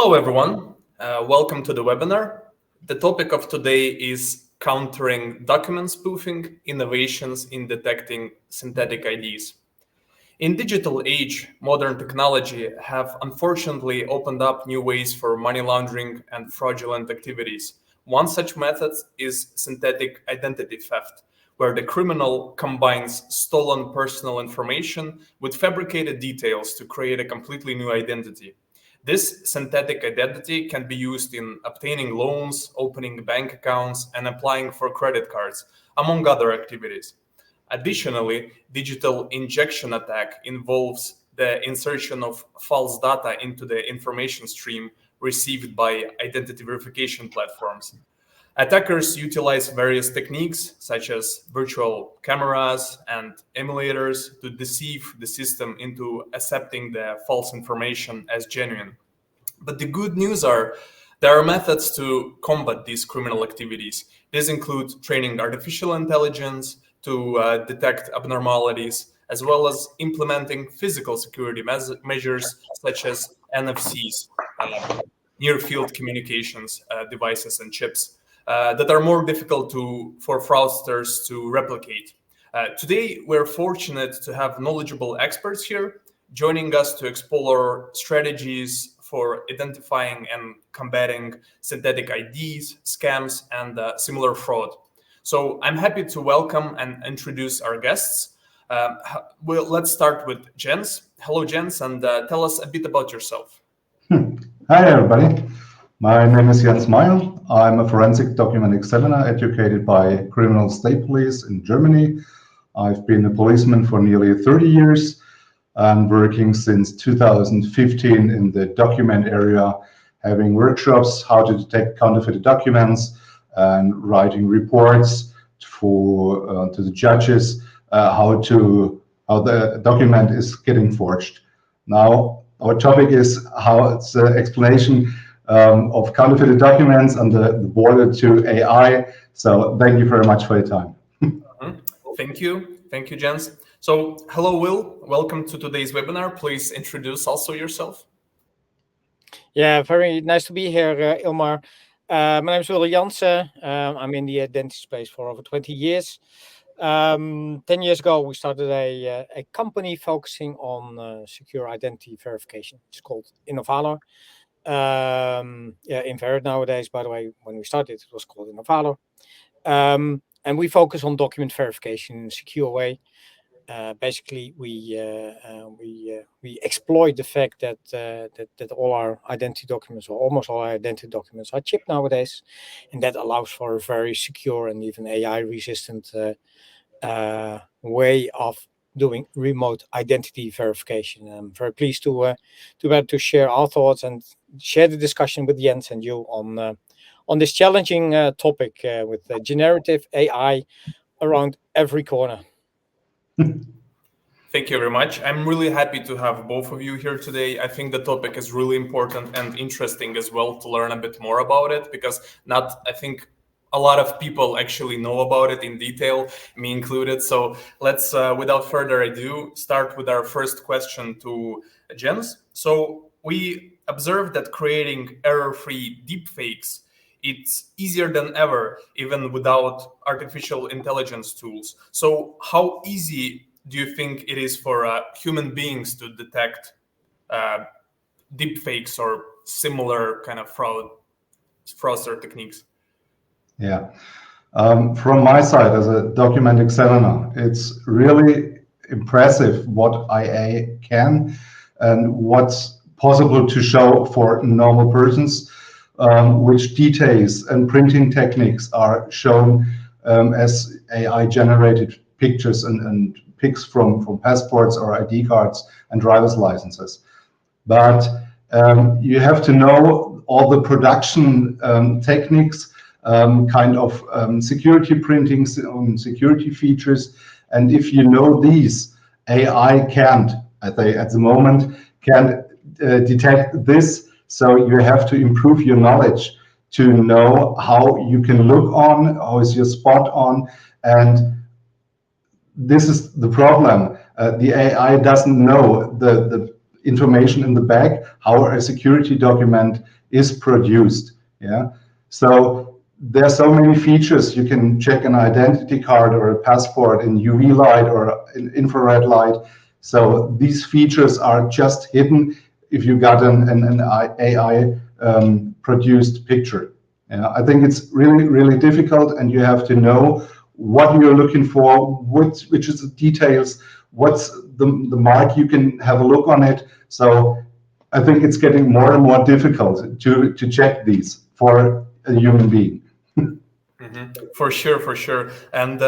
Hello, everyone. Welcome to the webinar. The topic of today is countering document spoofing, innovations in detecting synthetic IDs. In digital age, modern technology have unfortunately opened up new ways for money laundering and fraudulent activities. One such method is synthetic identity theft, where the criminal combines stolen personal information with fabricated details to create a completely new identity. This synthetic identity can be used in obtaining loans, opening bank accounts, and applying for credit cards, among other activities. Additionally, digital injection attack involves the insertion of false data into the information stream received by identity verification platforms. Attackers utilize various techniques such as virtual cameras and emulators to deceive the system into accepting the false information as genuine. But the good news are there are methods to combat these criminal activities. These include training artificial intelligence to detect abnormalities, as well as implementing physical security measures such as NFCs, near-field communications devices and chips that are more difficult for fraudsters to replicate. Today, we're fortunate to have knowledgeable experts here joining us to explore strategies for identifying and combating synthetic IDs, scams, and similar fraud. So I'm happy to welcome and introduce our guests. Let's start with Jens. Hello, Jens, and tell us a bit about yourself. Hi, everybody. My name is Jens Meyer. I'm a forensic document examiner educated by Criminal State Police in Germany. I've been a policeman for nearly 30 years. I'm working since 2015 in the document area, having workshops how to detect counterfeit documents and writing reports to the judges how the document is getting forged. Now, our topic is how it's the explanation of counterfeited documents and the border to AI. So thank you very much for your time. Thank you, Jens. So hello, Will. Welcome to today's webinar. Please introduce also yourself. Yeah, very nice to be here, Ilmar. My name is Will Jansen. I'm in the identity space for over 20 years. 10 years ago, we started a company focusing on secure identity verification. It's called Innovalor. Inverid nowadays, by the way. When we started, it was called Innovalor. And we focus on document verification in a secure way. Basically, we exploit the fact that all our identity documents, or almost all our identity documents, are chipped nowadays, and that allows for a very secure and even AI-resistant way of doing remote identity verification. I'm very pleased to be able to share our thoughts and share the discussion with Jens and you on this challenging topic with generative AI around every corner. Thank you very much. I'm really happy to have both of you here today. I think the topic is really important and interesting as well to learn a bit more about it, because I think a lot of people actually know about it in detail, me included. So let's, without further ado, start with our first question to Jens. So we observed that creating error-free deepfakes, it's easier than ever, even without artificial intelligence tools. So how easy do you think it is for human beings to detect deepfakes or similar kind of fraudster techniques? Yeah. From my side as a document examiner, it's really impressive what IA can and what's possible to show for normal persons, which details and printing techniques are shown as AI generated pictures and pics from passports or ID cards and driver's licenses. But you have to know all the production techniques, kind of security printing, security features. And if you know these, AI can't, at the moment, can detect this. So you have to improve your knowledge to know how you can look on, how is your spot on. And this is the problem. The AI doesn't know the information in the back, how a security document is produced. Yeah. So there are so many features. You can check an identity card or a passport in UV light or in infrared light. So these features are just hidden if you got an AI produced picture. Yeah, I think it's really, really difficult, and you have to know what you're looking for, which is the details, what's the mark, you can have a look on it. So I think it's getting more and more difficult to check these for a human being. For sure, for sure. And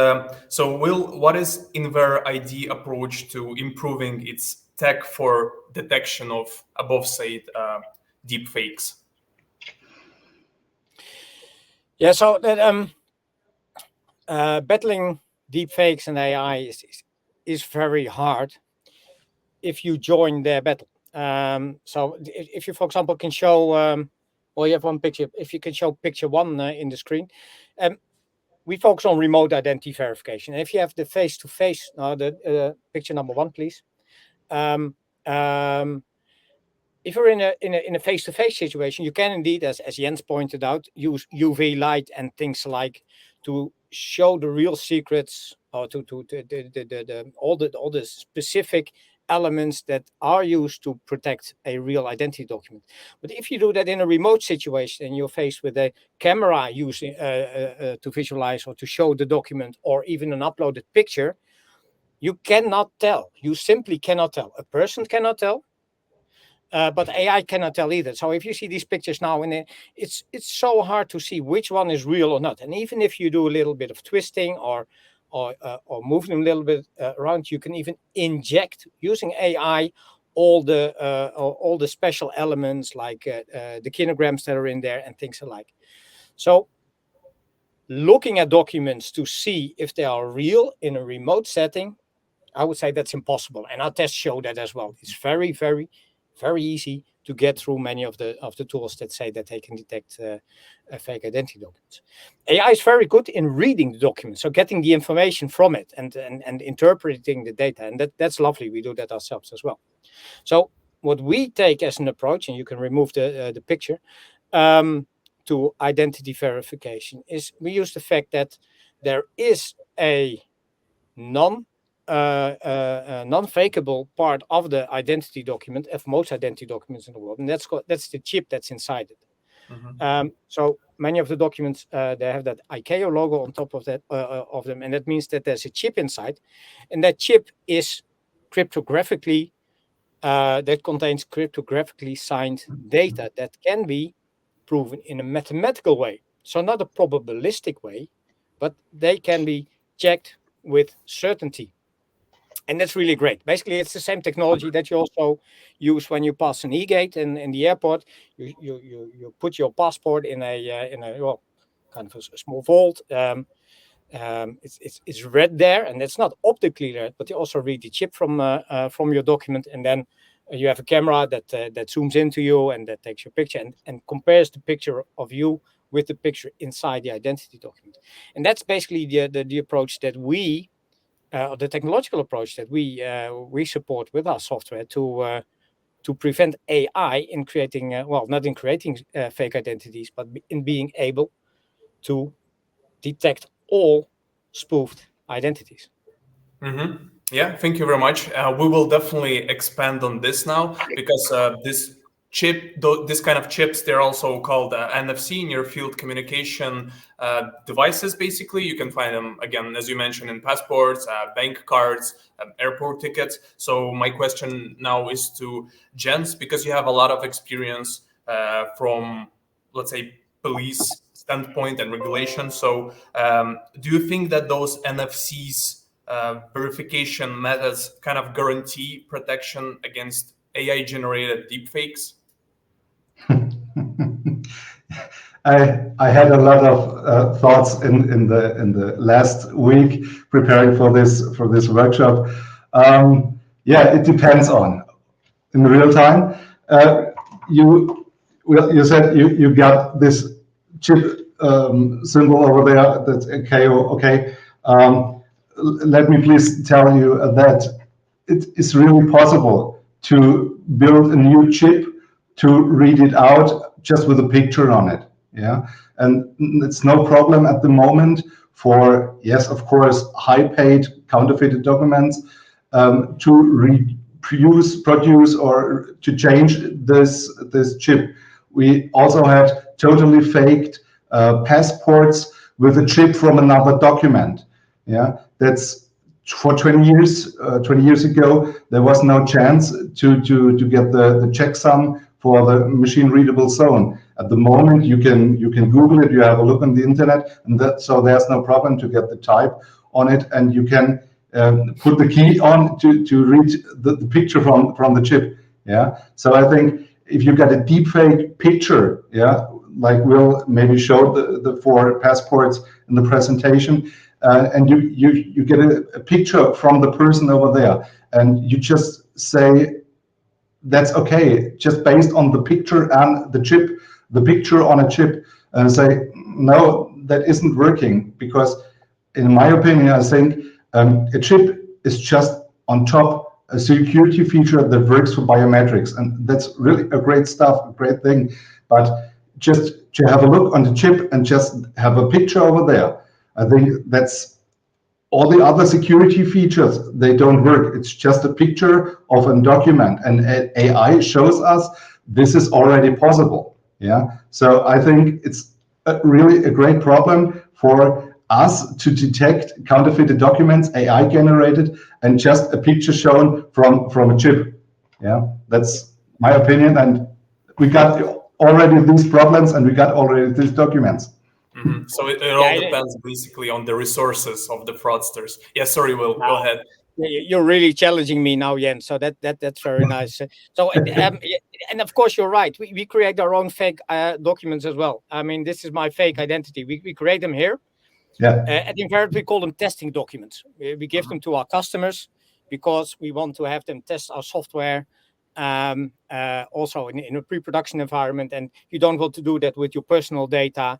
so, Will, what is Inver ID approach to improving its tech for detection of above said deep fakes? Yeah, so that battling deep fakes and AI is very hard if you join their battle. So if you, for example, can show, well, you have one picture. If you can show picture one in the screen, we focus on remote identity verification. And if you have the face-to-face, the picture number one, please. If you're in a face-to-face situation, you can indeed, as Jens pointed out, use UV light and things like to show the real secrets, or to all the specific elements that are used to protect a real identity document. But if you do that in a remote situation and you're faced with a camera using to visualize or to show the document, or even an uploaded picture, you cannot tell. You simply cannot tell. A person cannot tell. But AI cannot tell either. So if you see these pictures now, and it's so hard to see which one is real or not. And even if you do a little bit of twisting or move them a little bit around, you can even inject using AI all the special elements like the kinograms that are in there and things alike. So looking at documents to see if they are real in a remote setting, I would say that's impossible. And our tests show that as well. It's very, very, very easy to get through many of the tools that say that they can detect fake identity documents. AI is very good in reading the document, so getting the information from it and interpreting the data, and that's lovely. We do that ourselves as well. So what we take as an approach, and you can remove the picture, to identity verification is we use the fact that there is a non-fakeable part of the identity document of most identity documents in the world, and that's the chip that's inside it. So many of the documents they have that ICAO logo on top of that of them, and that means that there's a chip inside, and that chip is cryptographically that contains cryptographically signed data that can be proven in a mathematical way. So not a probabilistic way, but they can be checked with certainty. And that's really great. Basically, it's the same technology that you also use when you pass an e-gate in the airport. You put your passport in a well, kind of a small vault. It's read there, and it's not optically read, but you also read the chip from your document, and then you have a camera that zooms into you and that takes your picture and compares the picture of you with the picture inside the identity document. And that's basically the approach that we, the technological approach that we support with our software to prevent AI in creating, well, not in creating fake identities, but in being able to detect all spoofed identities. Yeah, thank you very much. We will definitely expand on this now, because this kind of chips, they're also called NFC, near field communication devices. Basically, you can find them, again, as you mentioned, in passports, bank cards, airport tickets. So my question now is to Jens, because you have a lot of experience from, let's say, police standpoint and regulation. So do you think that those NFCs verification methods kind of guarantee protection against AI-generated deepfakes? I had a lot of thoughts in the last week preparing for this workshop. Yeah, it depends on in real time. You said you got this chip symbol over there. That's KO. Okay. Let me please tell you that it is really possible to build a new chip, to read it out, just with a picture on it. Yeah, and it's no problem at the moment for, yes, of course, high-paid counterfeited documents to produce or to change this chip. We also had totally faked passports with a chip from another document. Yeah, that's for 20 years. 20 years ago, there was no chance to get the checksum for the machine readable zone. At the moment, you can Google it. You have a look on the internet, and so there's no problem to get the type on it, and you can put the key on to read the picture from the chip. Yeah. So I think if you get a deepfake picture, yeah, like we'll maybe show the 4 passports in the presentation, and you get a picture from the person over there, and you just say that's okay, just based on the picture and the chip, the picture on a chip, and say no, that isn't working, because in my opinion, I think a chip is just on top a security feature that works for biometrics, and that's really a great stuff, a great thing. But just to have a look on the chip and just have a picture over there, I think that's all the other security features, they don't work. It's just a picture of a document, and AI shows us this is already possible. Yeah. So I think it's really a great problem for us to detect counterfeited documents, AI generated, and just a picture shown from a chip. Yeah, that's my opinion. And we got already these problems, and we got already these documents. So it all depends basically on the resources of the fraudsters. Yeah, sorry, Will, go ahead. You're really challenging me now, Jens. So that's very nice. So and of course you're right. We create our own fake documents as well. I mean, this is my fake identity. We create them here. Yeah. At Invariant, we call them testing documents. We give them to our customers because we want to have them test our software. Also in a pre-production environment, and you don't want to do that with your personal data.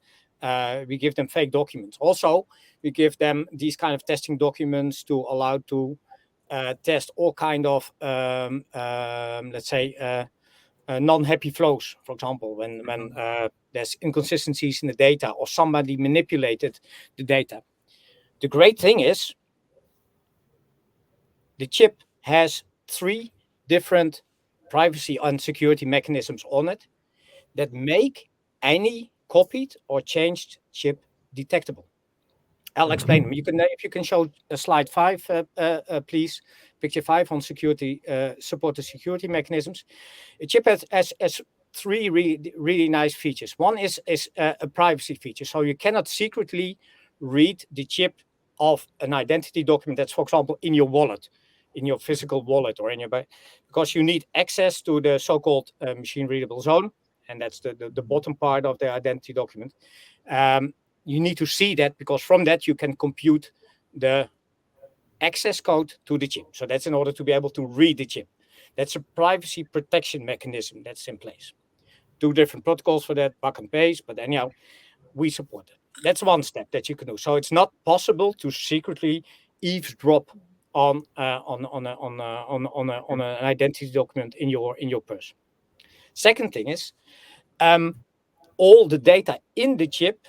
We give them fake documents. Also, we give them these kind of testing documents to allow to test all kind of, let's say, non-happy flows. For example, when there's inconsistencies in the data or somebody manipulated the data. The great thing is the chip has 3 different privacy and security mechanisms on it that make any copied or changed chip detectable. I'll explain them. You can, if you can show slide 5, please, picture 5 on security, supported security mechanisms. A chip has 3 really nice features. One is a privacy feature, so you cannot secretly read the chip of an identity document that's, for example, in your wallet, in your physical wallet, or in your because you need access to the so-called machine readable zone, and that's the bottom part of the identity document. You need to see that, because from that you can compute the access code to the chip. So that's in order to be able to read the chip. That's a privacy protection mechanism that's in place. 2 different protocols for that, buck and paste, but anyhow, we support it. That's one step that you can do. So it's not possible to secretly eavesdrop on an identity document in your purse. Second thing is, all the data in the chip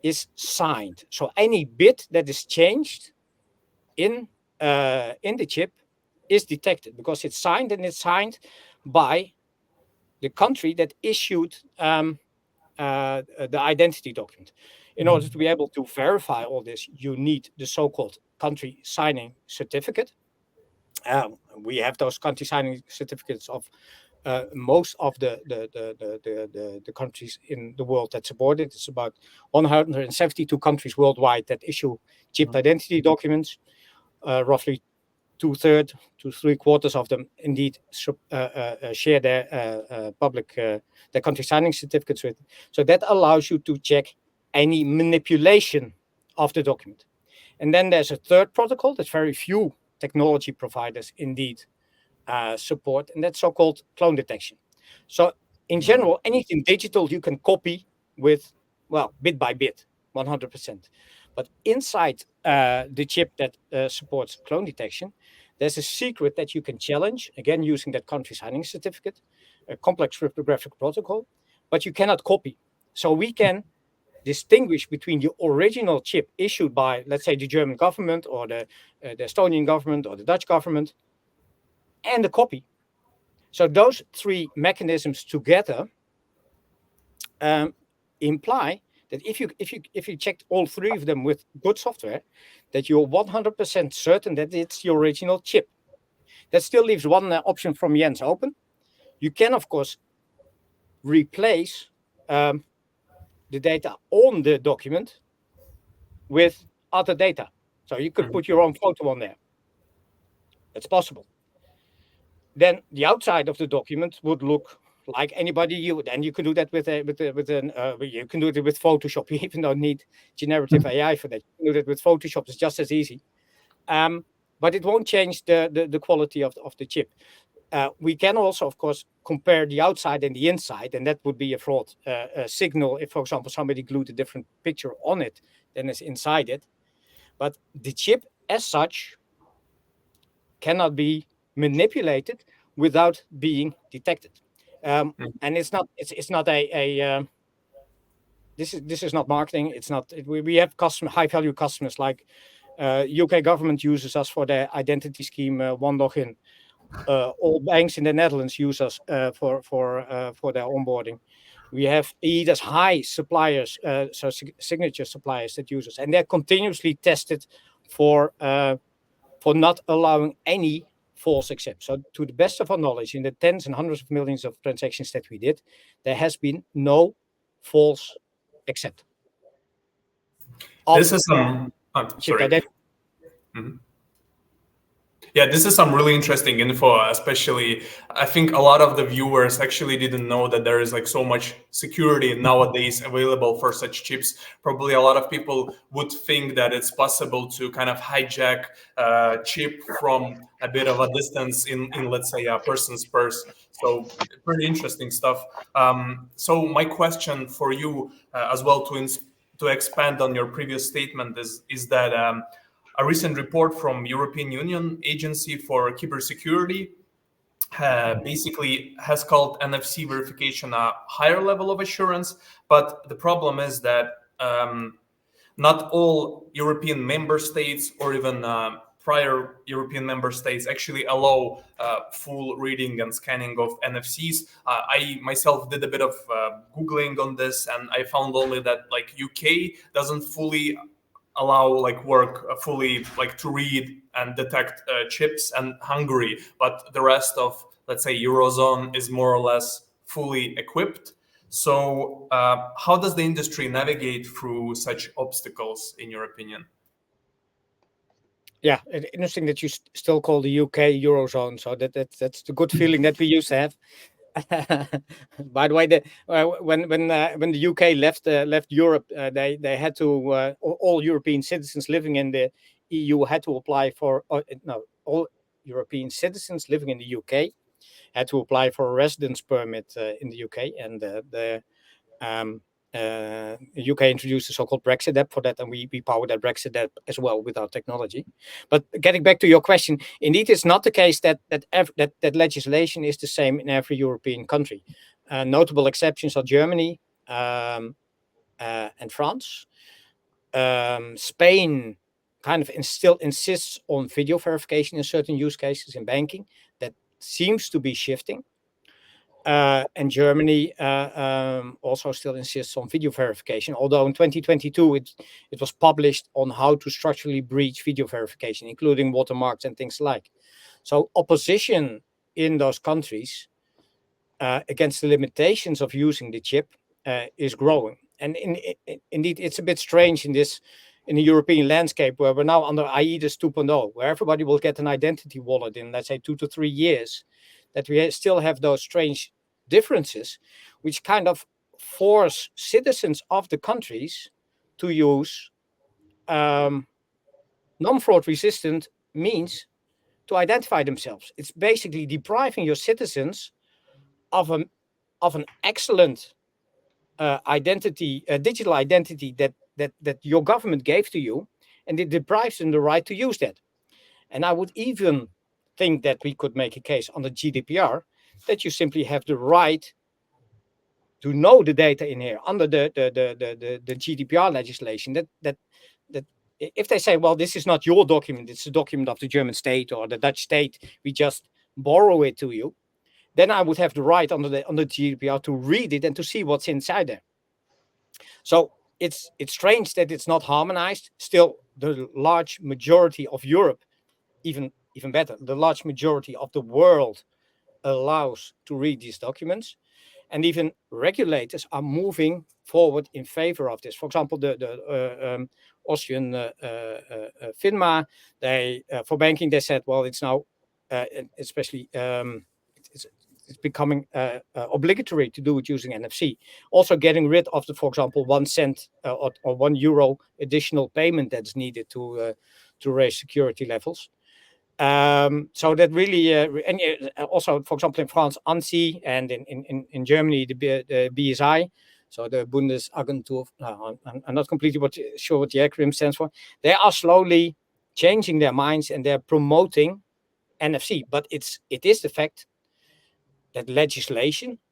is signed. So any bit that is changed in the chip is detected, because it's signed, and it's signed by the country that issued the identity document. In order to be able to verify all this, you need the so-called country signing certificate. We have those country signing certificates of most of the countries in the world that support it. It's about 172 countries worldwide that issue chipped identity documents. Roughly 2/3 to 3/4 of them indeed share their public their country signing certificates with. So that allows you to check any manipulation of the document. And then there's a third protocol that very few technology providers indeed support, and that's so-called clone detection. So in general, anything digital you can copy with, well, bit by bit, 100%. But inside the chip that supports clone detection, there's a secret that you can challenge, again, using that country signing certificate, a complex cryptographic protocol, but you cannot copy. So we can distinguish between the original chip issued by, let's say, the German government or the Estonian government or the Dutch government and the copy. So those three mechanisms together imply that if you checked all three of them with good software, that you're 100% certain that it's the original chip. That still leaves one option from Jens open. You can, of course, replace the data on the document with other data. So you could put your own photo on there. That's possible. Then the outside of the document would look like anybody you. Then you can do that with you can do it with Photoshop. You even don't need generative AI for that. You can do that with Photoshop. It's just as easy. But it won't change the quality of the chip. We can also, of course, compare the outside and the inside, and that would be a fraud signal if, for example, somebody glued a different picture on it than is inside it. But the chip as such cannot be manipulated without being detected. And it's not this is not marketing. It's not. We have high value customers like UK government uses us for their identity scheme one login. All banks in the Netherlands use us for their onboarding. We have EIDAS high suppliers, so signature suppliers that use us, and they're continuously tested for not allowing any false accept. So to the best of our knowledge, in the tens and hundreds of millions of transactions that we did, there has been no false accept. This is some. Sorry. Yeah, this is some really interesting info, especially I think a lot of the viewers actually didn't know that there is like so much security nowadays available for such chips. Probably a lot of people would think that it's possible to kind of hijack a chip from a bit of a distance in let's say, a person's purse. So pretty interesting stuff. So my question for you as well to expand on your previous statement is that a recent report from European Union Agency for Cybersecurity basically has called NFC verification a higher level of assurance, but the problem is that not all European member states or even prior European member states actually allow full reading and scanning of NFCs. I myself did a bit of Googling on this, and I found only that like UK doesn't fully allow like work fully like to read and detect chips, and Hungary, but the rest of, let's say, Eurozone is more or less fully equipped. So how does the industry navigate through such obstacles, in your opinion? Yeah, interesting that you still call the UK Eurozone. So that's the good feeling that we used to have. By the way, when the UK left Europe, they had to all European citizens living in the EU had to apply for all European citizens living in the UK had to apply for a residence permit in the UK, and the UK introduced the so-called Brexit app for that, and we power that Brexit app as well with our technology. But getting back to your question, indeed, it's not the case that legislation is the same in every European country. Notable exceptions are Germany and France. Spain kind of still insists on video verification in certain use cases in banking. That seems to be shifting. And Germany also still insists on video verification, although in 2022 it was published on how to structurally breach video verification, including watermarks and things like. So opposition in those countries against the limitations of using the chip is growing. And indeed, it's a bit strange in the European landscape where we're now under IEDAS 2.0, where everybody will get an identity wallet in, let's say, 2 to 3 years, that we still have those strange differences, which kind of force citizens of the countries to use non-fraud resistant means to identify themselves. It's basically depriving your citizens of an excellent identity, digital identity that your government gave to you, and it deprives them the right to use that. And I would even think that we could make a case on the GDPR that you simply have the right to know the data in here under the GDPR legislation, that if they say, well, this is not your document, it's a document of the German state or the Dutch state, we just borrow it to you, then I would have the right under the GDPR to read it and to see what's inside there. So it's strange that it's not harmonized. Still, the large majority of Europe, even better, the large majority of the world allows to read these documents, and even regulators are moving forward in favor of this. For example, the Austrian FINMA, they for banking, they said, well, it's now especially it's becoming obligatory to do it using NFC. Also getting rid of the, for example, 1 cent or €1 additional payment that's needed to raise security levels. So that really, and also, for example, in France, ANSI, and in Germany, the BSI, so the Bundesagentur, I'm not completely sure what the acronym stands for. They are slowly changing their minds and they're promoting NFC. But it is the fact that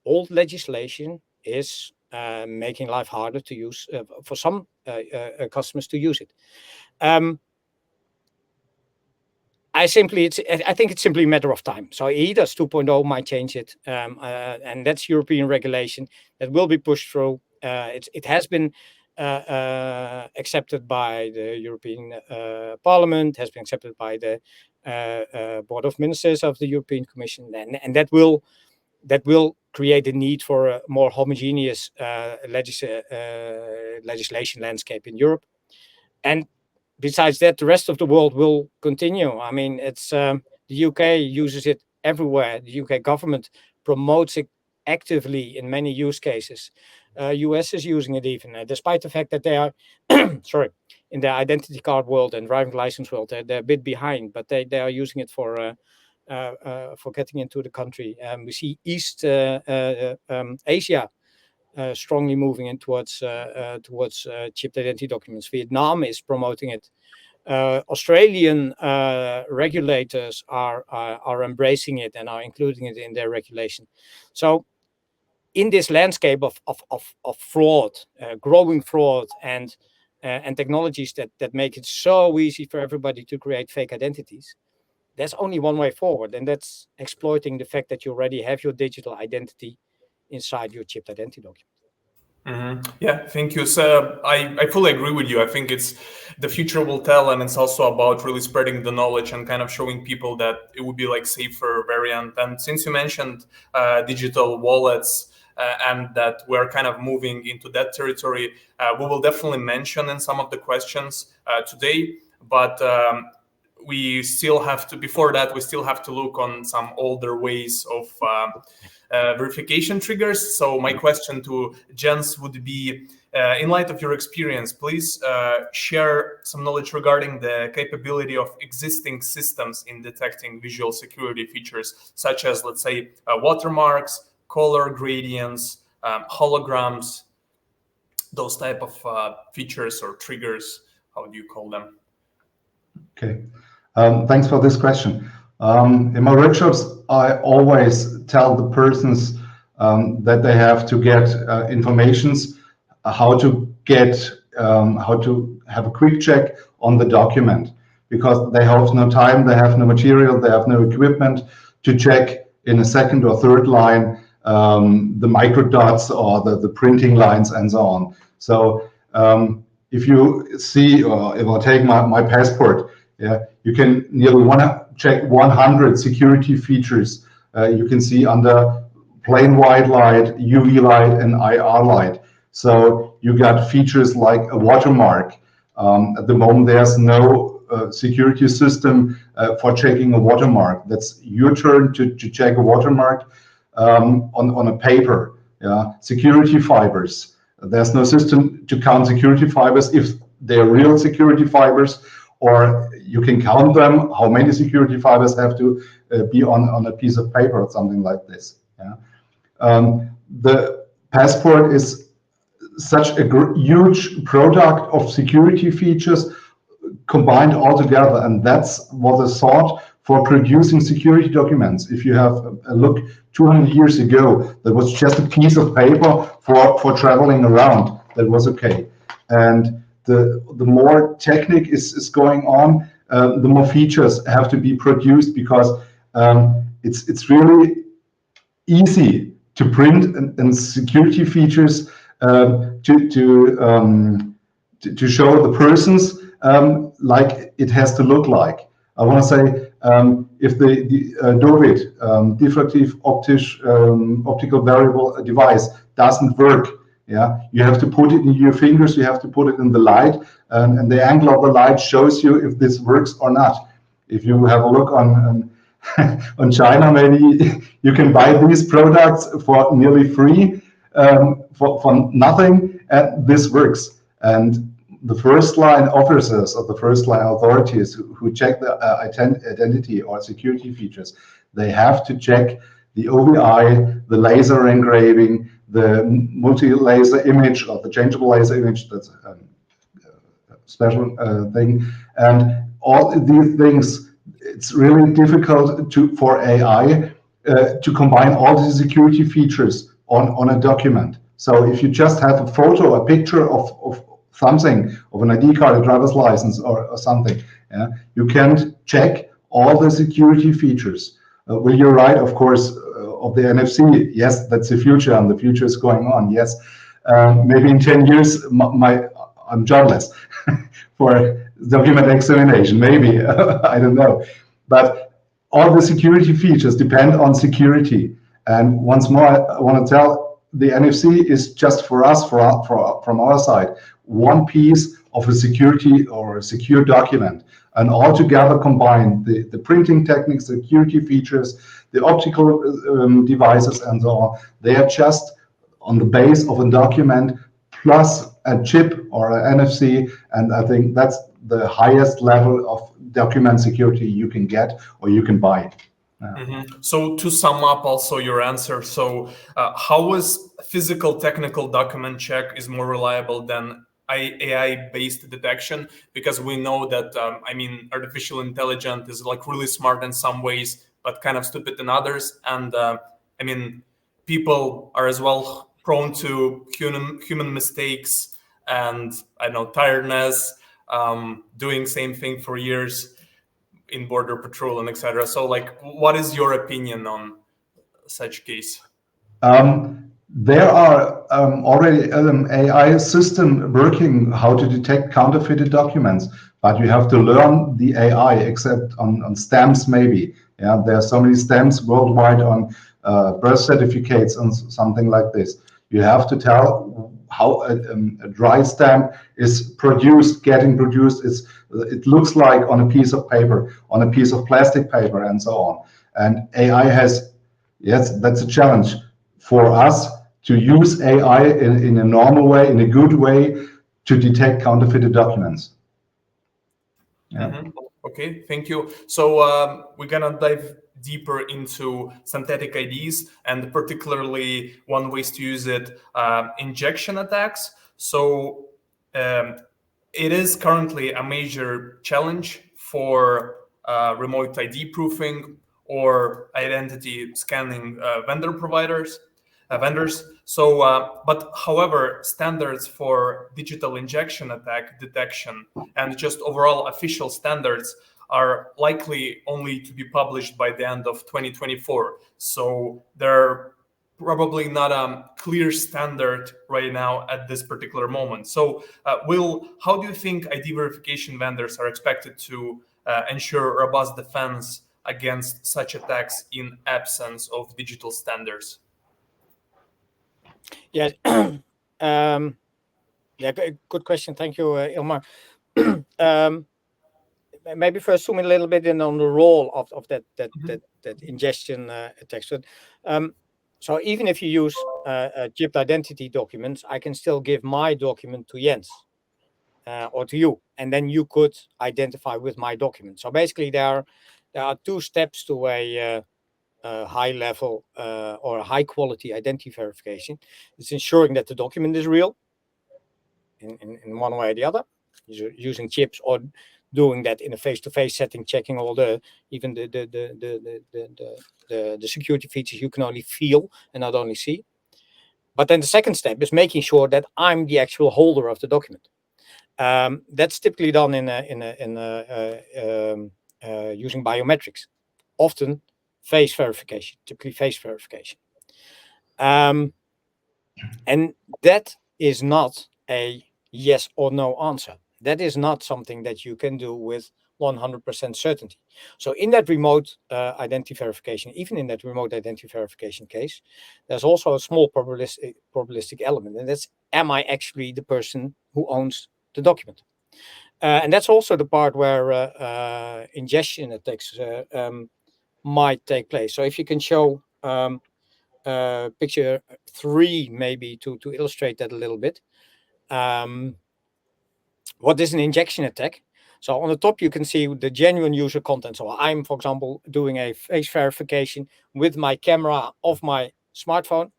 old legislation, is making life harder to use for some customers to use it. I think it's simply a matter of time. So EIDAS 2.0 might change it, and that's European regulation that will be pushed through. It has been accepted by the European Parliament, has been accepted by the Board of Ministers of the European Commission, and that will create a need for a more homogeneous legislation landscape in Europe. And besides that, the rest of the world will continue. I mean, it's the UK uses it everywhere. The UK government promotes it actively in many use cases. US is using it even, despite the fact that they are, sorry, in the identity card world and driving license world, they're a bit behind, but they are using it for getting into the country. We see East Asia strongly moving in towards chipped identity documents. Vietnam is promoting it. Australian regulators are embracing it and are including it in their regulation. So in this landscape of fraud, growing fraud, and technologies that make it so easy for everybody to create fake identities, there's only one way forward, and that's exploiting the fact that you already have your digital identity inside your chipped identity document. Mm-hmm. Yeah, thank you. So I fully agree with you. I think it's the future will tell, and it's also about really spreading the knowledge and kind of showing people that it would be like safer variant. And since you mentioned digital wallets and that we're kind of moving into that territory, we will definitely mention in some of the questions today. But we still have to, before that, we still have to look on some older ways of verification triggers. So my question to Jens would be, in light of your experience, please share some knowledge regarding the capability of existing systems in detecting visual security features, such as, let's say, watermarks, color gradients, holograms, those type of features or triggers. How do you call them? Okay, thanks for this question. In my workshops, I always tell the persons that they have to get informations, how to have a quick check on the document, because they have no time, they have no material, they have no equipment to check in a second or third line the microdots or the printing lines and so on. So if you see, or if I take my passport, yeah, you can nearly check 100 security features. You can see under plain white light, UV light, and IR light. So you got features like a watermark. At the moment, there's no security system for checking a watermark. That's your turn to check a watermark on a paper. Yeah, security fibers. There's no system to count security fibers if they're real security fibers, or you can count them, how many security fibers have to be on a piece of paper or something like this. Yeah. The passport is such a huge product of security features combined all together, and that's what is sought for producing security documents. If you have a look 200 years ago, that was just a piece of paper for traveling around. That was okay. And the more technique is going on, the more features have to be produced, because it's really easy to print and security features to show the persons like it has to look like. I want to say if the DOVID, diffractive optical variable device, doesn't work, yeah, you have to put it in your fingers, you have to put it in the light, and the angle of the light shows you if this works or not. If you have a look on on China, maybe you can buy these products for nearly free, for nothing, and this works. And the first line officers or the first line authorities who check the identity or security features, they have to check the OVI, the laser engraving, the multi-laser image or the changeable laser image. That's a special thing. And all these things, it's really difficult for AI to combine all the security features on a document. So if you just have a photo, a picture of something, of an ID card, a driver's license, or something, yeah, you can't check all the security features. Will you write, of course, of the NFC? Yes, that's the future, and the future is going on. Yes, maybe in 10 years, I'm jobless for document examination. Maybe I don't know, but all the security features depend on security. And once more, I want to tell, the NFC is just for us, from our side, one piece of a security or a secure document, and all together combined, the printing techniques, the security features, the optical devices, and so on, they are just on the base of a document plus a chip or an NFC, and I think that's the highest level of document security you can get or you can buy. So to sum up also your answer, so how is physical technical document check is more reliable than AI-based detection? Because we know that, artificial intelligence is like really smart in some ways, but kind of stupid in others. And people are as well prone to human mistakes and, I know, tiredness, doing same thing for years in border patrol and etc. So like, what is your opinion on such case? There are already AI system working how to detect counterfeited documents, but you have to learn the AI, except on stamps maybe. Yeah, there are so many stamps worldwide on birth certificates and something like this. You have to tell how a dry stamp is getting produced. It looks like on a piece of paper, on a piece of plastic paper, and so on. And AI has, yes, that's a challenge for us to use AI in a normal way, in a good way, to detect counterfeited documents. Yeah. Okay, thank you. So we're gonna dive deeper into synthetic IDs, and particularly one ways to use it, injection attacks. So it is currently a major challenge for remote ID proofing or identity scanning vendors. So, but however, standards for digital injection attack detection and just overall official standards are likely only to be published by the end of 2024. So they're probably not a clear standard right now at this particular moment. So, Will, how do you think ID verification vendors are expected to ensure robust defense against such attacks in absence of digital standards? Yes. Yeah, good question. Thank you, Ilmar. Maybe first zoom in a little bit in on the role of that ingestion attack. So even if you use chipped identity documents, I can still give my document to Jens or to you, and then you could identify with my document. So basically, there are two steps to a high level or high quality identity verification. It's ensuring that the document is real in one way or the other, using chips or doing that in a face-to-face setting, checking all the security features you can only feel and not only see. But then the second step is making sure that I'm the actual holder of the document. That's typically done using biometrics, often face verification, typically face verification. And that is not a yes or no answer. That is not something that you can do with 100% certainty. So in that remote identity verification, even in that remote identity verification case, there's also a small probabilistic element, and that's, am I actually the person who owns the document? And that's also the part where ingestion attacks might take place. So if you can show picture 3 maybe to illustrate that a little bit. What is an injection attack? So on the top you can see the genuine user content. So I'm, for example, doing a face verification with my camera of my smartphone.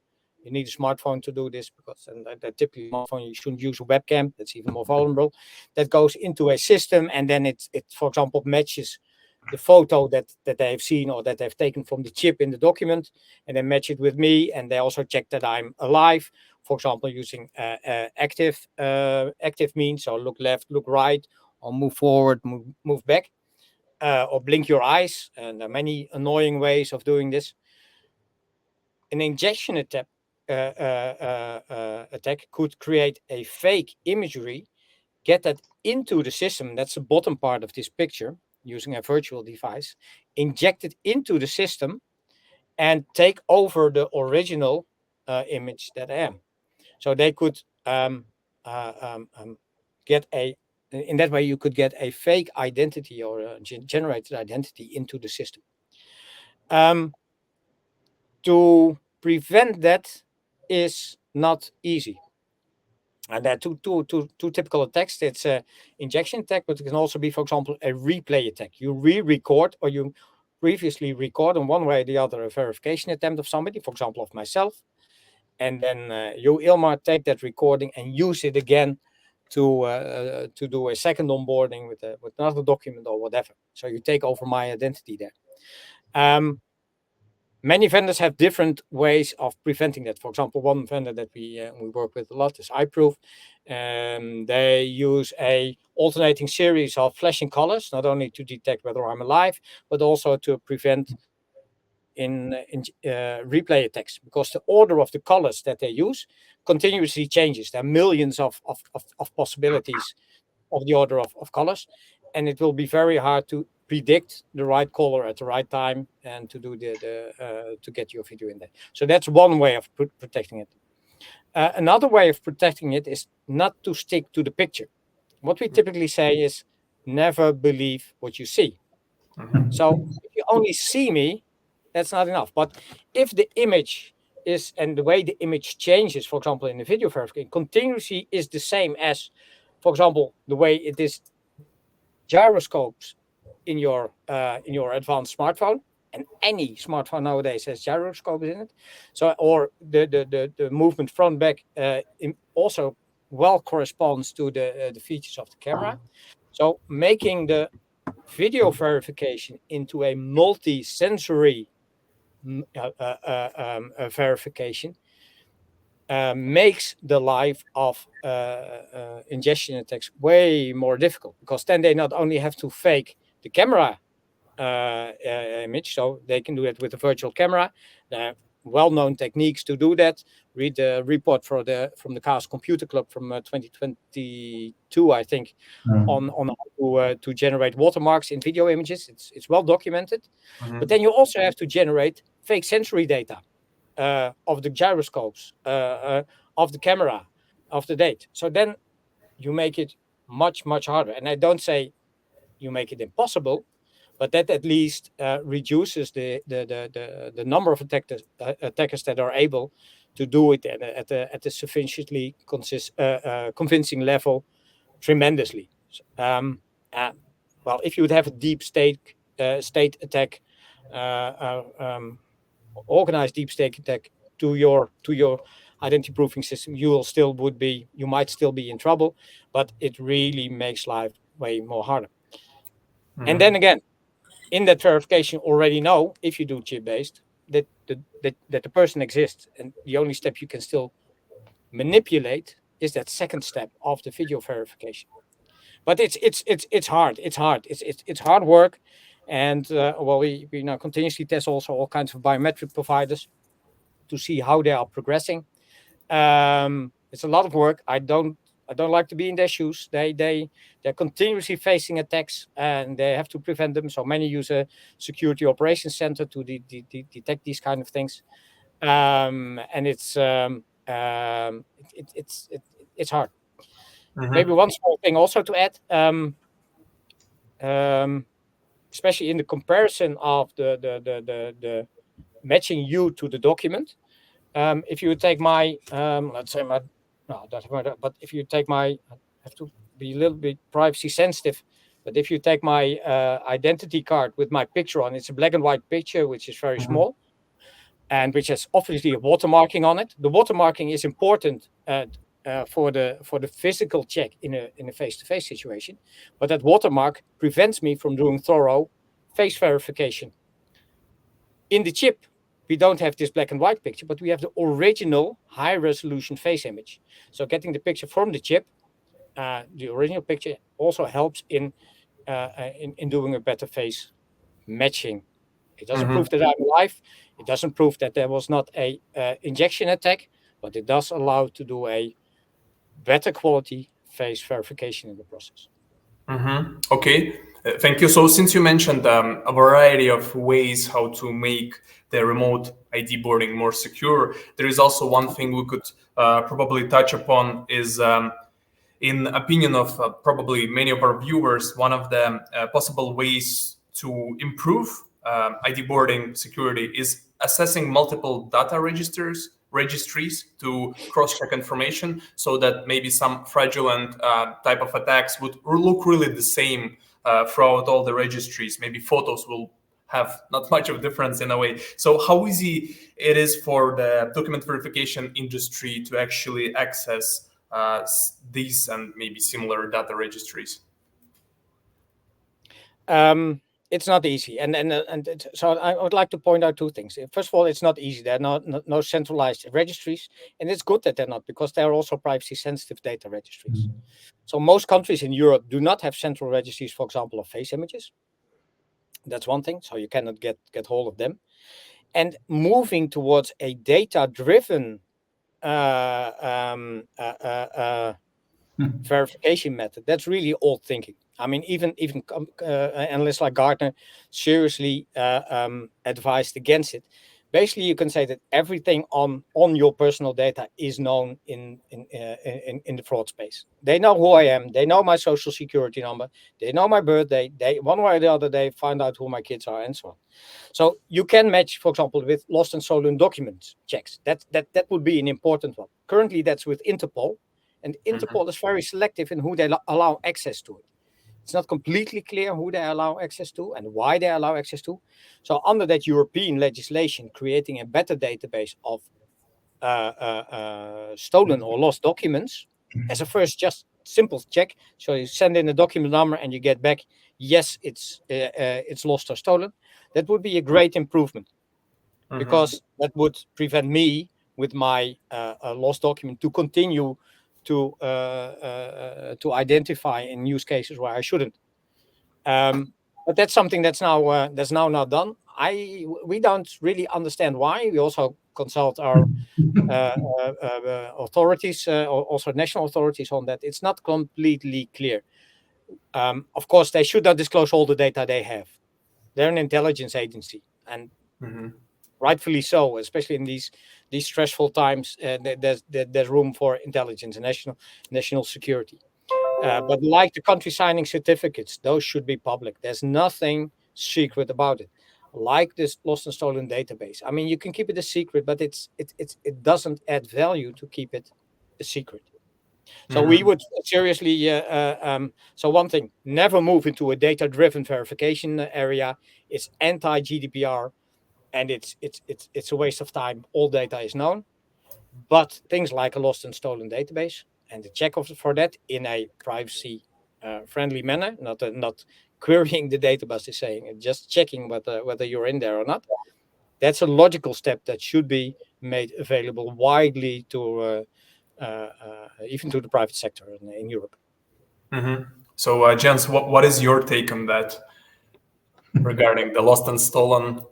You need a smartphone to do this, because that typically smartphone, you shouldn't use a webcam. That's even more vulnerable. That goes into a system, and then it for example matches the photo that they've seen or that they've taken from the chip in the document, and then match it with me. And they also check that I'm alive, for example, using active means. So look left, look right, or move forward, move back, or blink your eyes. And there are many annoying ways of doing this. An injection attack could create a fake imagery, get that into the system. That's the bottom part of this picture, using a virtual device, inject it into the system, and take over the original image that I am. So they could get in that way, you could get a fake identity or a generated identity into the system. To prevent that is not easy. And there are two typical attacks. It's an injection attack, but it can also be, for example, a replay attack. You re-record, or you previously record in one way or the other a verification attempt of somebody, for example, of myself. And then you, Ilmar, take that recording and use it again to do a second onboarding with another document or whatever. So you take over my identity there. Many vendors have different ways of preventing that. For example, one vendor that we work with a lot is iProof. They use a alternating series of flashing colors, not only to detect whether I'm alive, but also to prevent in replay attacks, because the order of the colors that they use continuously changes. There are millions of possibilities of the order of colors, and it will be very hard to predict the right color at the right time and to do to get your video in there. So that's one way of protecting it. Another way of protecting it is not to stick to the picture. What we typically say is never believe what you see. So if you only see me, that's not enough. But if the image is, and the way the image changes, for example, in the video verification, continuously is the same as, for example, the way it is gyroscopes in your advanced smartphone, and any smartphone nowadays has gyroscopes in it. So, or the movement front back also well corresponds to the features of the camera. So making the video verification into a multi-sensory verification makes the life of ingestion attacks way more difficult, because then they not only have to fake the camera image, so they can do it with a virtual camera. There are well-known techniques to do that. Read the report from the Chaos Computer Club from 2022, I think, on how to generate watermarks in video images. It's well documented. But then you also have to generate fake sensory data of the gyroscopes, of the camera, of the date. So then you make it much, much harder. And I don't say you make it impossible, but that at least reduces the number of attackers that are able to do it at a sufficiently convincing level tremendously. Well, if you would have a deep state attack, organized deep state attack to your identity proofing system, you might still be in trouble, but it really makes life way more harder. And then again, in that verification, already know if you do chip-based that the person exists, and the only step you can still manipulate is that second step of the video verification. But it's hard. It's hard work, and well, we now continuously test also all kinds of biometric providers to see how they are progressing. It's a lot of work. I don't like to be in their shoes. They're continuously facing attacks, and they have to prevent them. So many use a security operations center to detect these kind of things. And it's hard. Maybe one small thing also to add, especially in the comparison of the matching you to the document. If you take my, let's say my, no, doesn't matter. But if you take my, I have to be a little bit privacy sensitive. But if you take my identity card with my picture on, it's a black and white picture, which is very small, and which has obviously a watermarking on it. The watermarking is important for the physical check in a face-to-face situation, but that watermark prevents me from doing thorough face verification. In the chip, we don't have this black and white picture, but we have the original high-resolution face image. So getting the picture from the chip, the original picture, also helps in doing a better face matching. It doesn't prove that I'm alive. It doesn't prove that there was not a injection attack, but it does allow to do a better quality face verification in the process. Okay, thank you. So since you mentioned a variety of ways how to make the remote ID boarding more secure, there is also one thing we could probably touch upon is, in opinion of probably many of our viewers, one of the possible ways to improve ID boarding security is assessing multiple data registries to cross-check information, so that maybe some fraudulent type of attacks would look really the same throughout all the registries. Maybe photos will have not much of a difference in a way. So how easy it is for the document verification industry to actually access these and maybe similar data registries? It's not easy, and so I would like to point out two things. First of all, it's not easy. There are no centralized registries, and it's good that they're not, because they are also privacy sensitive data registries. So most countries in Europe do not have central registries, for example, of face images. That's one thing. So you cannot get hold of them. And moving towards a data-driven verification method, that's really old thinking. I mean, even analysts like Gartner seriously advised against it. Basically, you can say that everything on your personal data is known in the fraud space. They know who I am. They know my social security number. They know my birthday. They, one way or the other, they find out who my kids are and so on. So you can match, for example, with lost and stolen documents checks. That would be an important one. Currently, that's with Interpol, and Interpol is very selective in who they allow access to it. It's not completely clear who they allow access to and why they allow access to. So under that European legislation, creating a better database of stolen or lost documents as a first just simple check. So you send in a document number and you get back, yes, it's lost or stolen. That would be a great improvement, because that would prevent me with my lost document to continue to identify in use cases where I shouldn't. But that's something that's now not done. We don't really understand why. We also consult our authorities, also national authorities, on that. It's not completely clear. Of course, they should not disclose all the data they have. They're an intelligence agency, and rightfully so, especially in these stressful times. There's room for intelligence and national security. But like the country signing certificates, those should be public. There's nothing secret about it. Like this lost and stolen database. I mean, you can keep it a secret, but it doesn't add value to keep it a secret. So we would seriously. So one thing: never move into a data-driven verification area. It's anti-GDPR, and it's a waste of time. All data is known, but things like a lost and stolen database and the check for that in a privacy friendly manner, not querying the database is saying, and just checking whether you're in there or not. That's a logical step that should be made available widely to even to the private sector in Europe. Mm-hmm. So, Jens, what is your take on that regarding the lost and stolen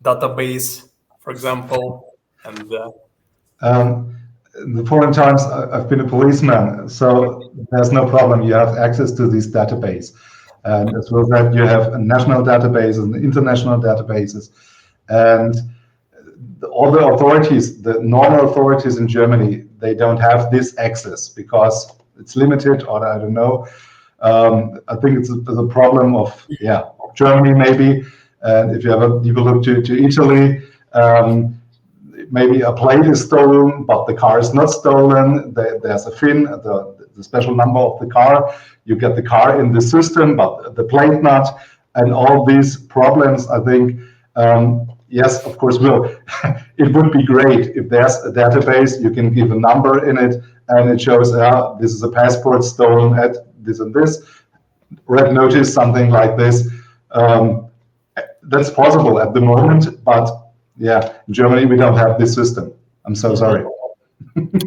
database, for example? And In the foreign times, I've been a policeman, so there's no problem. You have access to this database. And as well as that, you have national databases and international databases. And all the authorities, the normal authorities in Germany, they don't have this access because it's limited, or I don't know. I think it's a problem of Germany maybe. And if you have a deeper look to Italy, maybe a plate is stolen, but the car is not stolen. There's a FIN, the special number of the car. You get the car in the system, but the plate not. And all these problems, I think, yes, of course, will. It would be great if there's a database, you can give a number in it, and it shows, this is a passport stolen at this and this. Red notice, something like this. That's possible at the moment, but yeah, in Germany we don't have this system. I'm so sorry.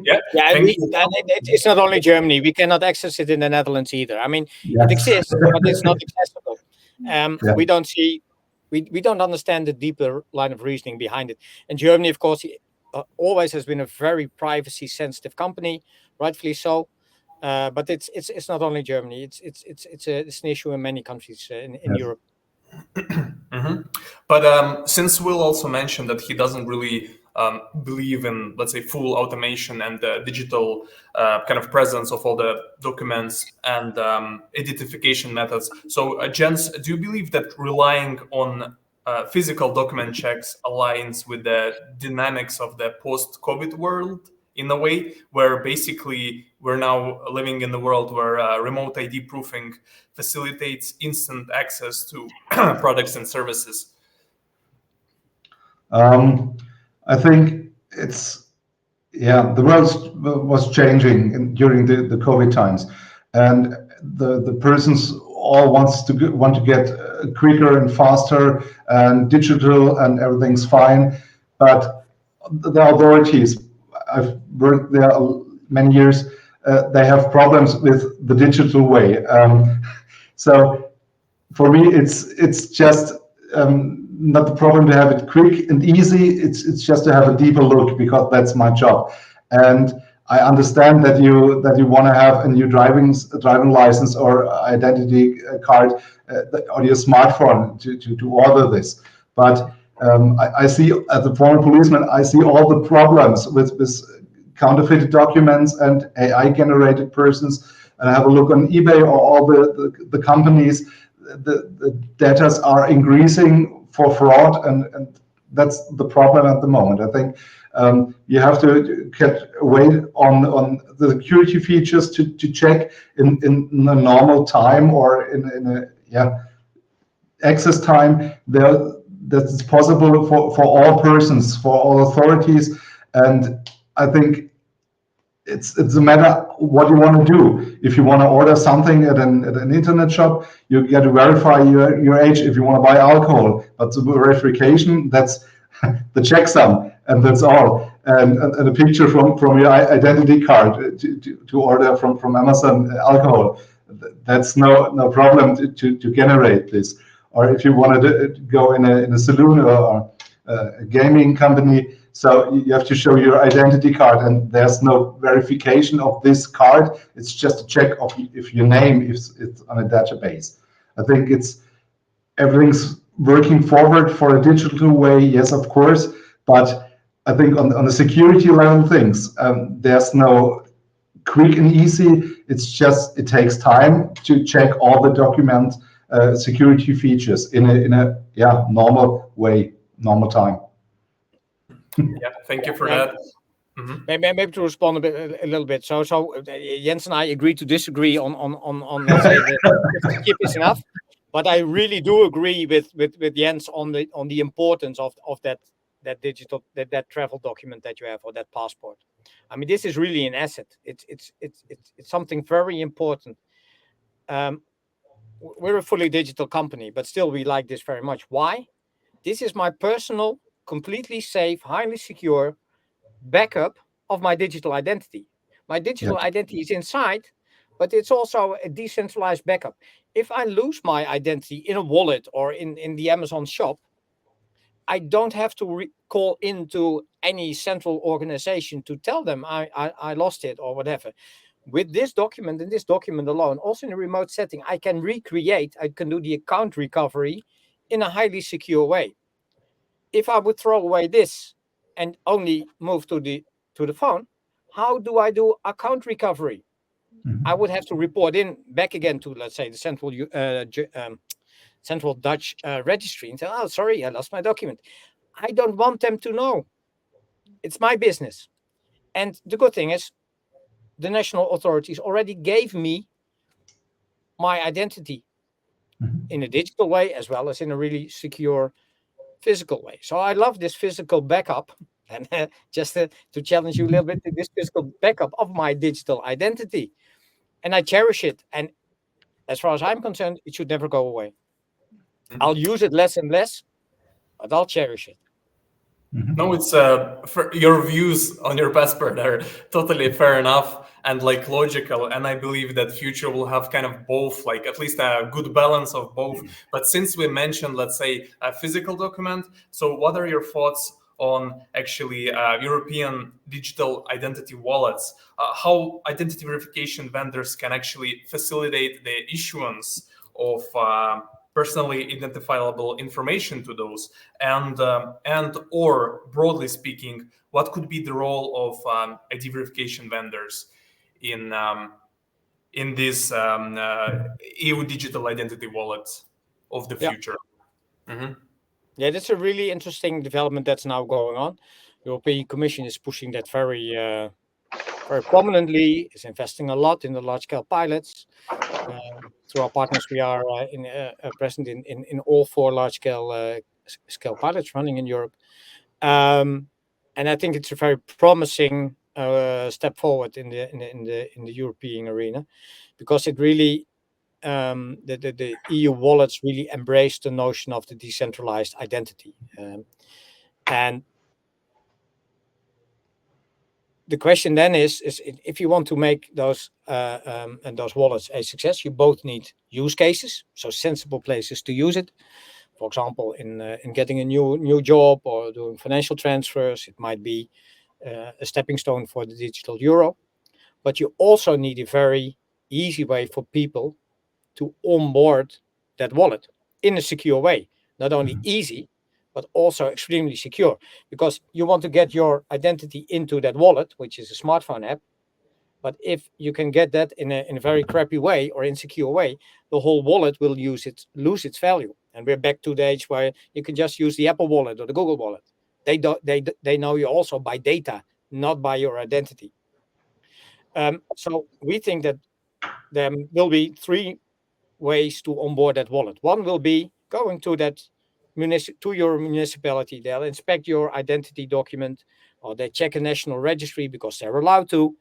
Yeah, it's not only Germany. We cannot access it in the Netherlands either. I mean, Yes. it exists, but it's not accessible. Yeah. We don't see, we don't understand the deeper line of reasoning behind it. And Germany, of course, always has been a very privacy-sensitive company, rightfully so. But it's not only Germany. It's an issue in many countries in Yes. Europe. Mm-hmm. But since Will also mentioned that he doesn't really believe in, let's say, full automation and the digital kind of presence of all the documents and identification methods. So, Jens, do you believe that relying on physical document checks aligns with the dynamics of the post-COVID world in a way where basically we're now living in the world where remote ID proofing facilitates instant access to products and services? I think the world was changing during the COVID times, and the persons all want to get quicker and faster and digital, and everything's fine. But the authorities, I've worked there many years, they have problems with the digital way. So for me, it's just not the problem to have it quick and easy. It's just to have a deeper look, because that's my job. And I understand that you want to have a new driving license or identity card on your smartphone to order this. But I see, as a former policeman, I see all the problems with counterfeited documents and AI generated persons. And I have a look on eBay or all the companies. The data are increasing for fraud, and that's the problem at the moment. I think you have to get away on the security features to check in a normal time, or in a access time that's possible for all persons, for all authorities. And I think it's a matter what you want to do. If you want to order something at an internet shop, you get to verify your age if you want to buy alcohol. But the verification, that's the checksum, and that's all. And a picture from your identity card to order from Amazon alcohol, that's no problem to generate this. Or if you want to go in a saloon or a gaming company, so you have to show your identity card, and there's no verification of this card. It's just a check of if your name is on a database. I think everything's working forward for a digital way, yes, of course, but I think on the security level things, there's no quick and easy. It's just, it takes time to check all the document security features in a normal way, normal time. Yeah, thank you for that. Mm-hmm. Maybe to respond a little bit. So Jens and I agree to disagree on let's say the skip is enough, but I really do agree with Jens on the importance of that digital that travel document that you have, or that passport. I mean, this is really an asset. It's something very important. we're a fully digital company, but still we like this very much. Why? This is my personal, completely safe, highly secure backup of my digital identity. My Yeah. digital identity is inside, but it's also a decentralized backup. If I lose my identity in a wallet or in the Amazon shop, I don't have to call into any central organization to tell them I lost it or whatever. With this document and this document alone, also in a remote setting, I can do the account recovery in a highly secure way. If I would throw away this and only move to the phone, how do I do account recovery? I would have to report in back again to, let's say, the central Dutch registry and say, "Oh, sorry, I lost my document." I don't want them to know. It's my business. And the good thing is, the national authorities already gave me my identity in a digital way as well as in a really secure physical way. So I love this physical backup. And just to challenge you a little bit, this physical backup of my digital identity. And I cherish it. And as far as I'm concerned, it should never go away. I'll use it less and less, but I'll cherish it. No, it's for your views on your passport are totally fair enough and like logical, and I believe that future will have kind of both, like at least a good balance of both. But since we mentioned, let's say, a physical document, so what are your thoughts on actually European digital identity wallets? How identity verification vendors can actually facilitate the issuance of personally identifiable information to those, and or broadly speaking, what could be the role of ID verification vendors in this EU digital identity wallet of the future? Mm-hmm. Yeah, that's a really interesting development that's now going on. The European Commission is pushing that very prominently, is investing a lot in the large-scale pilots. Through our partners, we are present in all 4 large-scale scale pilots running in Europe. And I think it's a very promising step forward in the European arena, because it really the EU wallets really embrace the notion of the decentralized identity. And the question then is if you want to make those and those wallets a success, you both need use cases, so sensible places to use it. For example, in getting a new job or doing financial transfers, it might be a stepping stone for the digital euro. But you also need a very easy way for people to onboard that wallet in a secure way. Not only easy, but also extremely secure, because you want to get your identity into that wallet, which is a smartphone app. But if you can get that in a very crappy way or insecure way, the whole wallet will lose its value. And we're back to the age where you can just use the Apple Wallet or the Google Wallet. They know you also by data, not by your identity. So we think that there will be 3 ways to onboard that wallet. One will be going to your municipality. They'll inspect your identity document, or they check a national registry because they're allowed to,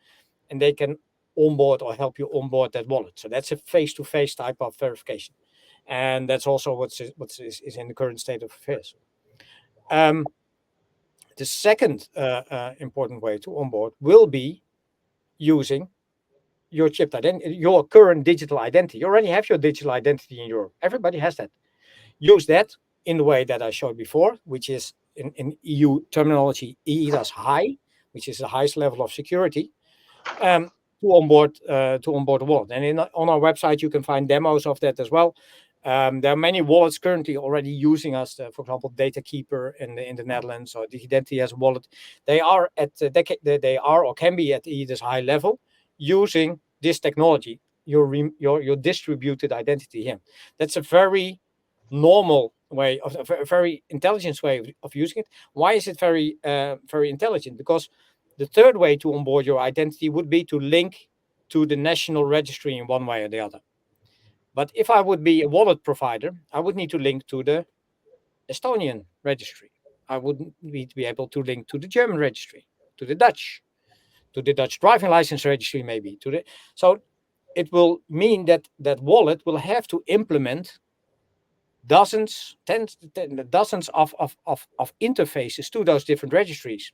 and they can onboard or help you onboard that wallet. So that's a face-to-face type of verification, and that's also what is in the current state of affairs. The second important way to onboard will be using your chipped identity, your current digital identity. You already have your digital identity in Europe. Everybody has that. Use that in the way that I showed before, which is in EU terminology, EIDAS high, which is the highest level of security, to onboard the wallet. And on our website, you can find demos of that as well. There are many wallets currently already using us. For example, Datakeeper in the Netherlands, or the Identity as a wallet. They are or can be at EIDAS high level, using this technology, your distributed identity here. That's a very normal way of a very intelligent way of using it. Why is it very intelligent? Because the third way to onboard your identity would be to link to the national registry in one way or the other. But if I would be a wallet provider, I would need to link to the Estonian registry. I would need to be able to link to the German registry, to the Dutch driving license registry, maybe. So it will mean that that wallet will have to implement dozens, dozens of interfaces to those different registries,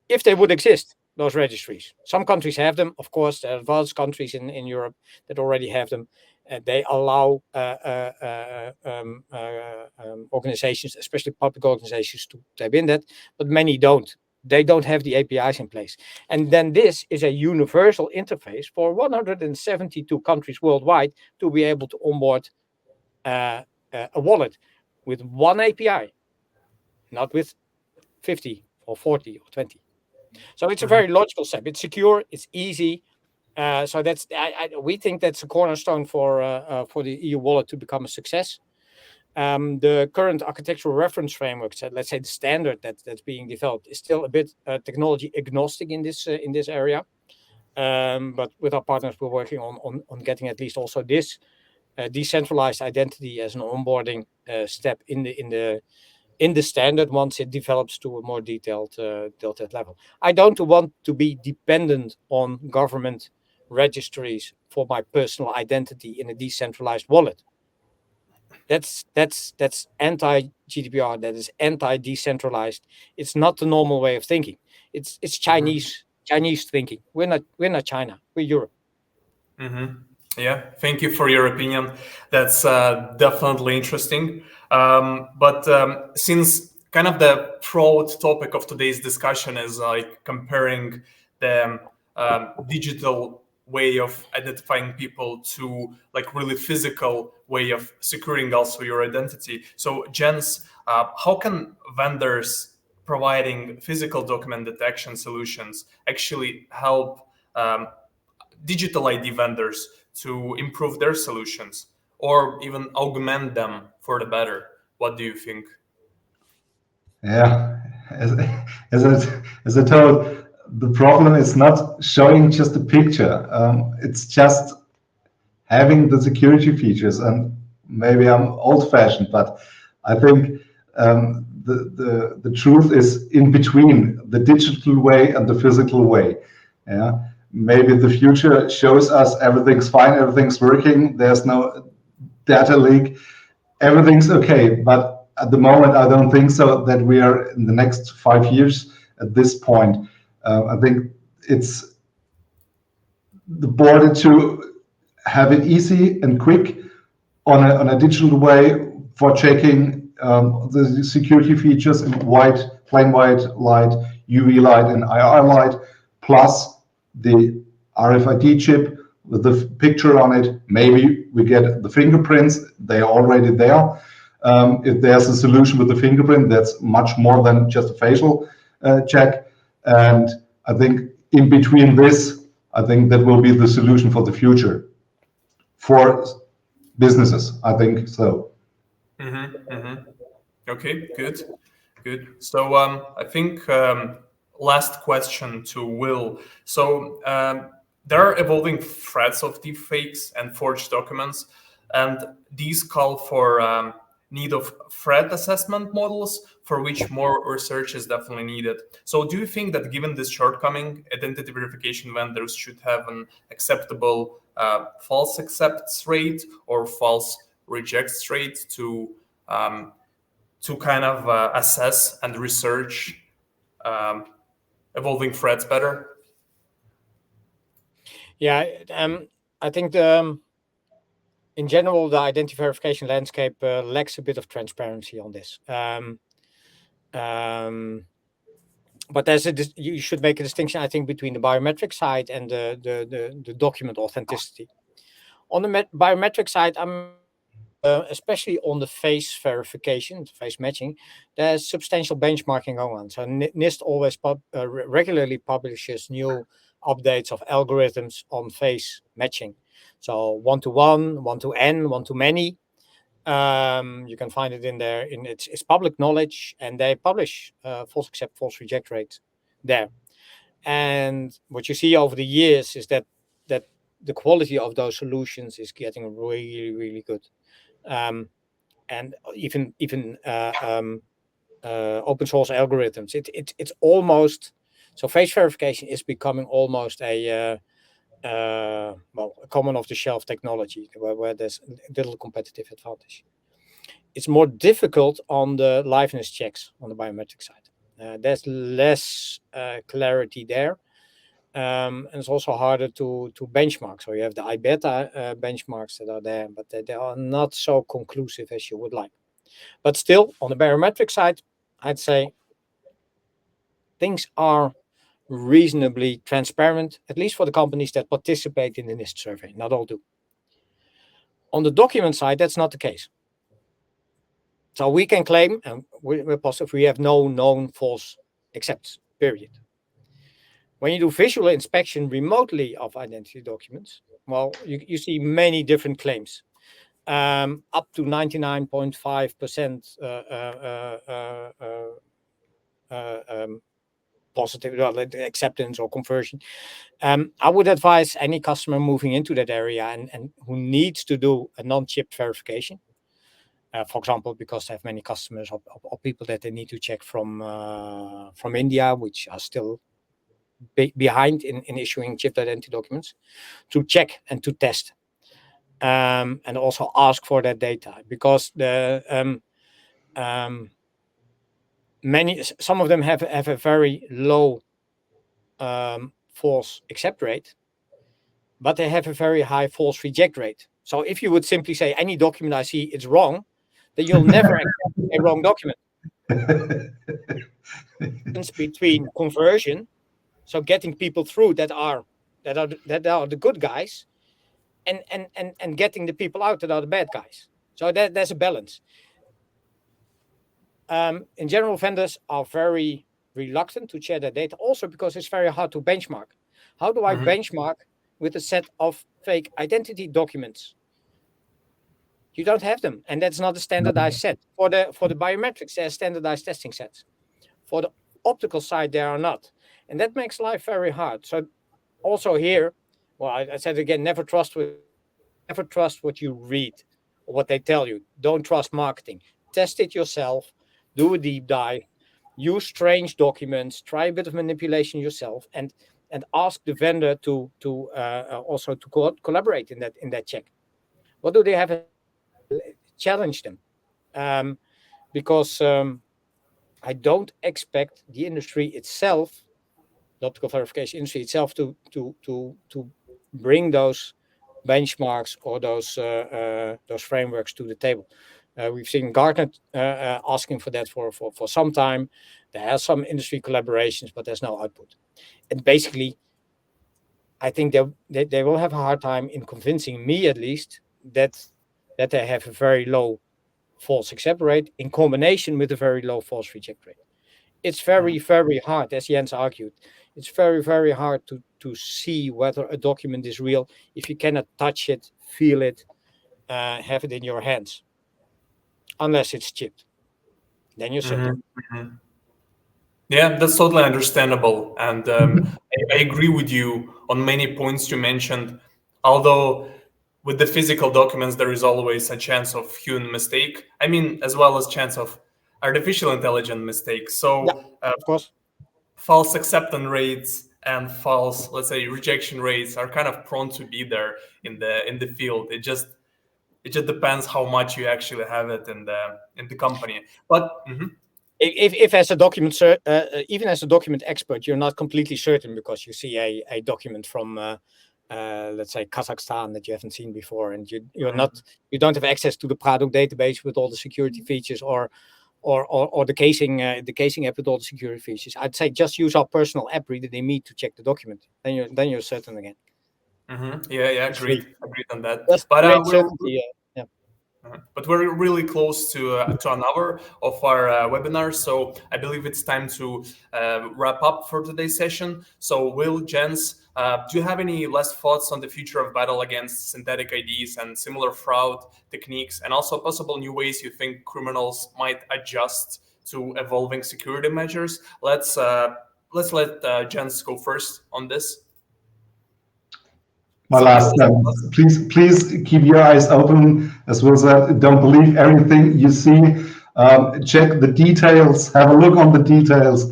if they would exist, those registries. Some countries have them, of course. There are advanced countries in Europe that already have them. They allow organizations, especially public organizations, to tap in that, but many don't. They don't have the APIs in place. And then this is a universal interface for 172 countries worldwide to be able to onboard a wallet with one API, not with 50 or 40 or 20. So it's a very logical step. It's secure. It's easy. So that's we think that's a cornerstone for the EU wallet to become a success. The current architectural reference framework, so let's say the standard that's being developed, is still a bit technology agnostic in this area. But with our partners, we're working on getting at least also this decentralized identity as an onboarding step in the standard once it develops to a more detailed level. I don't want to be dependent on government registries for my personal identity in a decentralized wallet. That's anti-GDPR. That is anti-decentralized. It's not the normal way of thinking. It's Chinese thinking. We're not China. We're Europe. Yeah, thank you for your opinion. That's definitely interesting. But since kind of the broad topic of today's discussion is like comparing the digital way of identifying people to like really physical way of securing also your identity. So Jens, how can vendors providing physical document detection solutions actually help digital ID vendors to improve their solutions or even augment them for the better? What do you think? Yeah, as, as I told, the problem is not showing just a picture. It's just having the security features. And maybe I'm old-fashioned, but I think the truth is in between the digital way and the physical way. Yeah, maybe the future shows us everything's fine, everything's working. There's no data leak, everything's okay. But at the moment, I don't think so that we are in the next 5 years at this point. I think it's the border to have it easy and quick on a digital way for checking the security features in white, plain white light, UV light, and IR light, plus the RFID chip with the picture on it. Maybe we get the fingerprints, they are already there. If there's a solution with the fingerprint, that's much more than just a facial check. And I think in between this, I think that will be the solution for the future for businesses. I think so. Okay, good. So I think last question to Will. So there are evolving threats of deepfakes and forged documents, and these call for need of threat assessment models for which more research is definitely needed. So do you think that given this shortcoming, identity verification vendors should have an acceptable false accepts rate or false rejects rate to kind of assess and research evolving threats better? Yeah, I think in general, the identity verification landscape lacks a bit of transparency on this. But you should make a distinction, I think, between the biometric side and the document authenticity. On the biometric side, especially on the face verification, face matching, there's substantial benchmarking going on. So NIST always regularly publishes new updates of algorithms on face matching. So 1-to-1, 1-to-N, 1-to-many. You can find it in there. It's public knowledge, and they publish false accept, false reject rates there. And what you see over the years is that the quality of those solutions is getting really, really good. And even open source algorithms, it's almost, so face verification is becoming almost a a common off-the-shelf technology where there's little competitive advantage. It's more difficult on the liveness checks on the biometric side. There's less clarity there. And it's also harder to benchmark. So you have the iBeta benchmarks that are there, but they are not so conclusive as you would like. But still, on the biometric side, I'd say things are reasonably transparent, at least for the companies that participate in the NIST survey. Not all do. On the document side, that's not the case. So we can claim, and we're positive, we have no known false accepts, period. When you do visual inspection remotely of identity documents, well, you see many different claims, up to 99.5% positive acceptance or conversion. I would advise any customer moving into that area and who needs to do a non-chipped verification, for example, because they have many customers or people that they need to check from India, which are still behind in issuing chipped identity documents, to check and to test, and also ask for that data, because some of them have a very low false accept rate, but they have a very high false reject rate. So if you would simply say any document I see it's wrong, then you'll never accept a wrong document. Between conversion, so getting people through that are the good guys, and getting the people out that are the bad guys. So there's a balance. In general, vendors are very reluctant to share their data, also because it's very hard to benchmark. How do I benchmark with a set of fake identity documents? You don't have them, and that's not a standardized set. For the biometrics, there are standardized testing sets. For the optical side, there are not, and that makes life very hard. So also here, well, I said again, never trust what you read or what they tell you. Don't trust marketing. Test it yourself. Do a deep dive. Use strange documents. Try a bit of manipulation yourself, and ask the vendor to also to collaborate in that check. What do they have? Challenge them, because I don't expect the industry itself, the optical verification industry itself, to bring those benchmarks or those frameworks to the table. We've seen Gartner asking for that for some time. There are some industry collaborations, but there's no output. And basically, I think they will have a hard time in convincing me, at least, that they have a very low false accept rate in combination with a very low false reject rate. It's very, very hard, as Jens argued. It's very, very hard to see whether a document is real if you cannot touch it, feel it, have it in your hands, unless it's chipped. Then you're certain. Yeah, that's totally understandable. And I agree with you on many points you mentioned. Although with the physical documents, there is always a chance of human mistake. I mean, as well as chance of artificial intelligence mistakes. So of course, false acceptance rates and false, let's say, rejection rates are kind of prone to be there in the field. It just depends how much you actually have it in the company. But if as a document, even as a document expert, you're not completely certain because you see a document from let's say Kazakhstan that you haven't seen before, and you don't have access to the Prado database with all the security features, or the casing app with all the security features. I'd say just use our personal app reader they need to check the document. Then you're certain again. Yeah, agreed on that. That's but great certainty. But we're really close to an hour of our webinar, so I believe it's time to wrap up for today's session. So Will, Jens, do you have any last thoughts on the future of battle against synthetic IDs and similar fraud techniques, and also possible new ways you think criminals might adjust to evolving security measures? Let's let Jens go first on this. My last sentence. Please keep your eyes open. As Will said, don't believe everything you see. Check the details. Have a look on the details.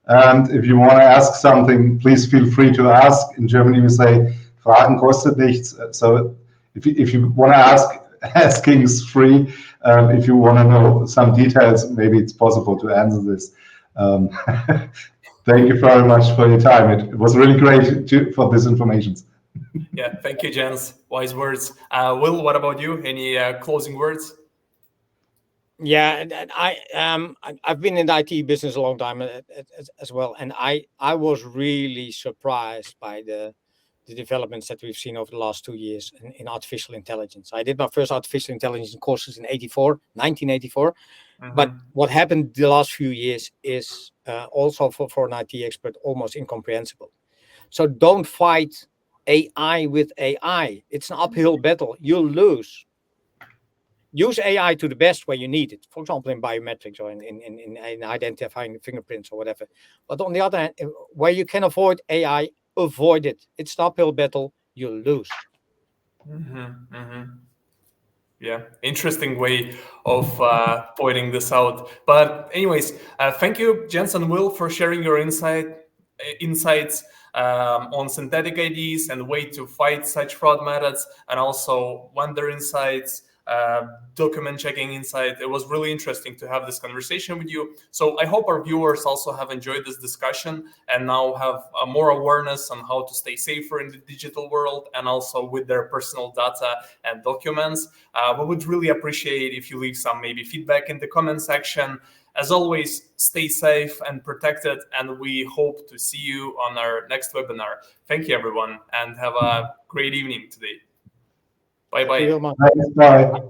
And if you want to ask something, please feel free to ask. In Germany, we say Fragen kostet nichts. So if you want to ask, asking is free. If you want to know some details, maybe it's possible to answer this. Thank you very much for your time. It was really great for this information. Yeah, thank you, Jens. Wise words. Will, what about you? Any closing words? Yeah, I've been in the IT business a long time as well, and I was really surprised by the developments that we've seen over the last 2 years in artificial intelligence. I did my first artificial intelligence courses in 1984. Mm-hmm. But what happened the last few years is also for an IT expert almost incomprehensible. So don't fight AI with AI. It's an uphill battle. You'll lose. Use AI to the best where you need it. For example, in biometrics or in identifying fingerprints or whatever. But on the other hand, where you can avoid AI, avoid it. It's an uphill battle. You'll lose. Mm-hmm. Mm-hmm. Yeah, interesting way of pointing this out. But anyways, thank you, Jens and Will, for sharing your insights on synthetic IDs and way to fight such fraud methods, and also vendor insights, document checking insight. It was really interesting to have this conversation with you. So I hope our viewers also have enjoyed this discussion and now have more awareness on how to stay safer in the digital world and also with their personal data and documents. We would really appreciate if you leave some maybe feedback in the comment section. As always, stay safe and protected, and we hope to see you on our next webinar. Thank you, everyone, and have a great evening today. Bye-bye. Bye.